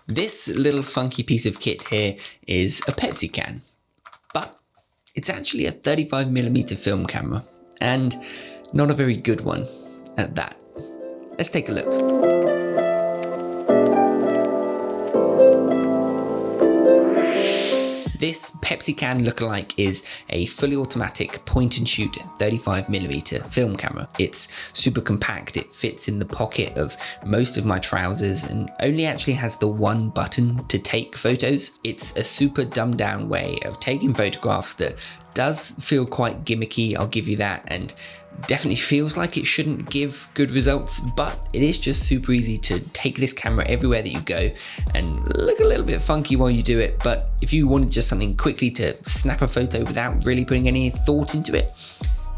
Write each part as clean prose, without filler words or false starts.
This little funky piece of kit here is a Pepsi Can, but it's actually a 35mm film camera, and not a very good one at that. Let's take a look. This Pepsi Can lookalike is a fully automatic point and shoot 35mm film camera. It's super compact, it fits in the pocket of most of my trousers and only actually has the one button to take photos. It's a super dumbed down way of taking photographs that does feel quite gimmicky, I'll give you that, and definitely feels like it shouldn't give good results, but it is just super easy to take this camera everywhere that you go and look a little bit funky while you do it. But if you wanted just something quickly to snap a photo without really putting any thought into it,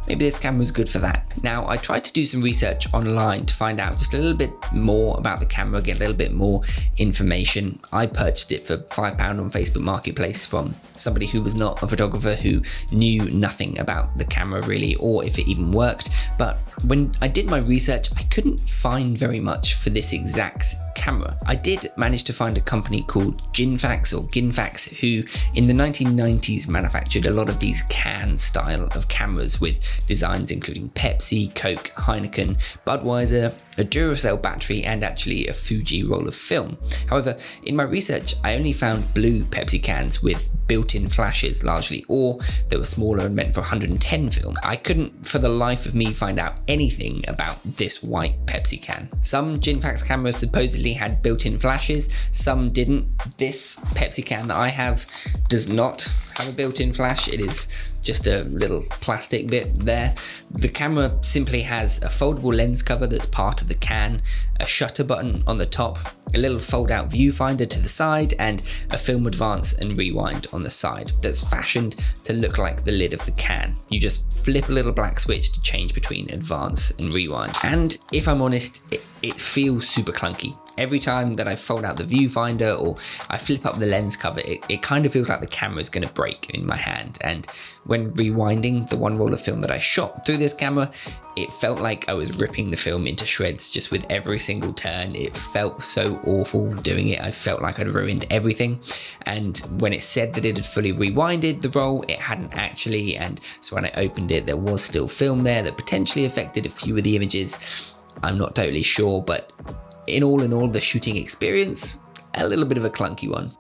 maybe this camera is good for that. Now, I tried to do some research online to find out just a little bit more about the camera, get a little bit more information. I purchased it for £5 on Facebook Marketplace from somebody who was not a photographer, who knew nothing about the camera really, or if it even worked. But when I did my research, I couldn't find very much for this exact camera. I did manage to find a company called Ginfax who in the 1990s manufactured a lot of these can style of cameras with designs including Pepsi, Coke, Heineken, Budweiser, a Duracell battery, and actually a Fuji roll of film. However, in my research, I only found blue Pepsi cans with built-in flashes largely, or they were smaller and meant for 110 film. I couldn't for the life of me find out anything about this white Pepsi can. Some Ginfax cameras supposedly had built-in flashes, some didn't. This Pepsi can that I have does not have a built-in flash. It is just a little plastic bit there. The camera simply has a foldable lens cover that's part of the can, a shutter button on the top, a little fold-out viewfinder to the side, and a film advance and rewind on the side that's fashioned to look like the lid of the can. You just flip a little black switch to change between advance and rewind. And if I'm honest, it feels super clunky. Every time that I fold out the viewfinder or I flip up the lens cover, it kind of feels like the camera is going to break in my hand. And when rewinding the one roll of film that I shot through this camera, it felt like I was ripping the film into shreds just with every single turn. It felt so awful doing it. I felt like I'd ruined everything. And when it said that it had fully rewinded the roll, it hadn't actually. And so when I opened it, there was still film there that potentially affected a few of the images. I'm not totally sure, but in all, the shooting experience, a little bit of a clunky one.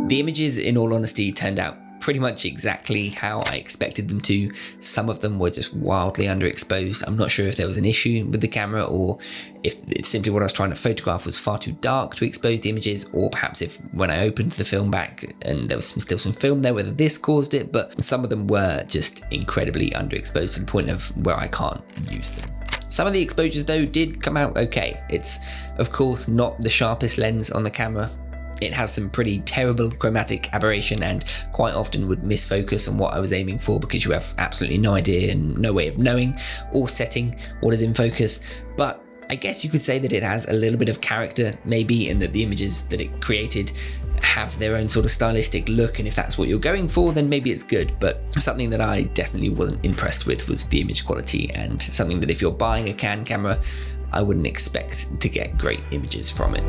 The images, in all honesty, turned out pretty much exactly how I expected them to. Some of them were just wildly underexposed. I'm not sure if there was an issue with the camera or if it's simply what I was trying to photograph was far too dark to expose the images, or perhaps if when I opened the film back and there was still some film there, whether this caused it, but some of them were just incredibly underexposed to the point of where I can't use them. Some of the exposures though did come out okay. It's of course not the sharpest lens on the camera. It has some pretty terrible chromatic aberration and quite often would miss focus on what I was aiming for because you have absolutely no idea and no way of knowing or setting what is in focus. But I guess you could say that it has a little bit of character maybe, and that the images that it created have their own sort of stylistic look, and if that's what you're going for, then maybe it's good. But something that I definitely wasn't impressed with was the image quality, and something that if you're buying a Can camera, I wouldn't expect to get great images from it.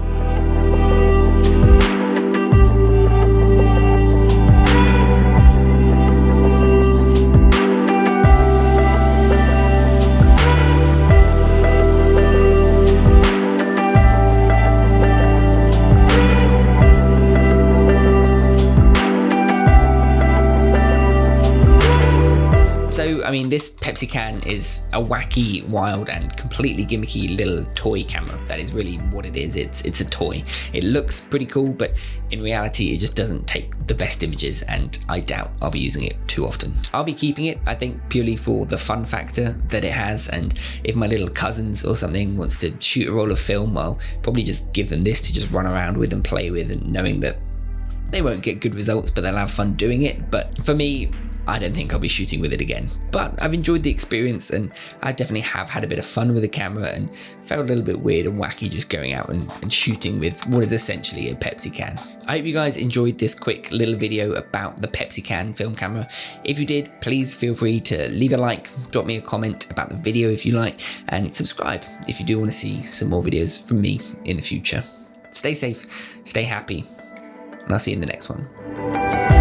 So, I mean, this Pepsi Can is a wacky, wild, and completely gimmicky little toy camera. That is really what it is. It's a toy. It looks pretty cool, but in reality, it just doesn't take the best images, and I doubt I'll be using it too often. I'll be keeping it, I think, purely for the fun factor that it has, and if my little cousins or something wants to shoot a roll of film, I'll probably just give them this to just run around with and play with, and knowing that they won't get good results, but they'll have fun doing it. But for me, I don't think I'll be shooting with it again. But I've enjoyed the experience, and I definitely have had a bit of fun with the camera and felt a little bit weird and wacky just going out and shooting with what is essentially a Pepsi can. I hope you guys enjoyed this quick little video about the Pepsi Can film camera. If you did, please feel free to leave a like, drop me a comment about the video if you like, and subscribe if you do want to see some more videos from me in the future. Stay safe, stay happy, and I'll see you in the next one.